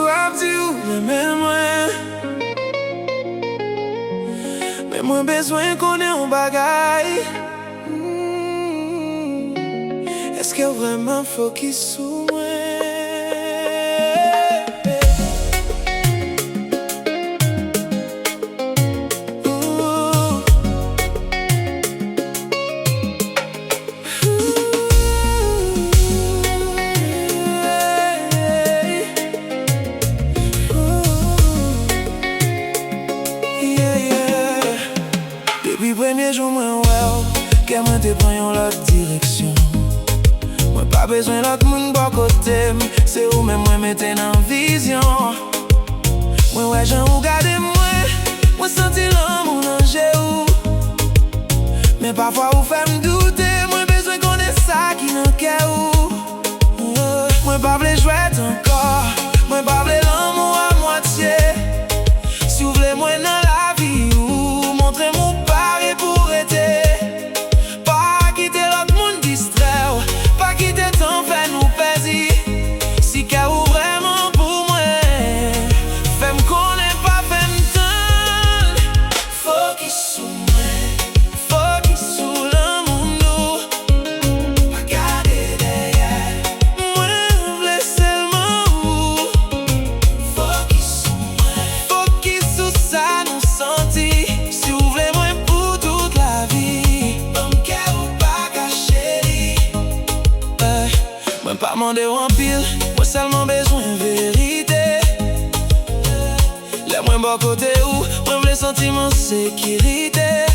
kapab di ou reme mwen. Men mwen bezwen konen yon bagay. Eske vreman fokis sou mwen? Depi premye jou mwen wèw, ke mwen te pran yon lot direksyon. Mwen pa bezwen lot moun bo kote m, se ou men mwen mette nan vizyon. Mwen wè jan ou gade mwen, mwen santi lan moun anje ou. Men pafwa ou fè m doute, mwen bezwen konen sa ki nan kè ou. Mwen pa vle jwet ankor, mwen pa vle lan mou a mwatiye. Si ou vle mwen nan la vi ou, montre mou pare pou ete. Pa kite lot moun distre ou, pa kite tan fè nou pezi. Si kè ou vreman pou mwen, fèm konen pa fèm tan. Fokis sou mwen, fokis sou lan moun nou. Pa gade deye, mwen vle selman ou. Fokis sou mwen, fokis sou sa nou santi. Si ou vle mwen pou tout la vi, bam kè ou pa kache li. Mwen pa mande ou an pil, mwen selman bezwen verite. Le mwen bo kote ou, mwen vle senti man sekirite.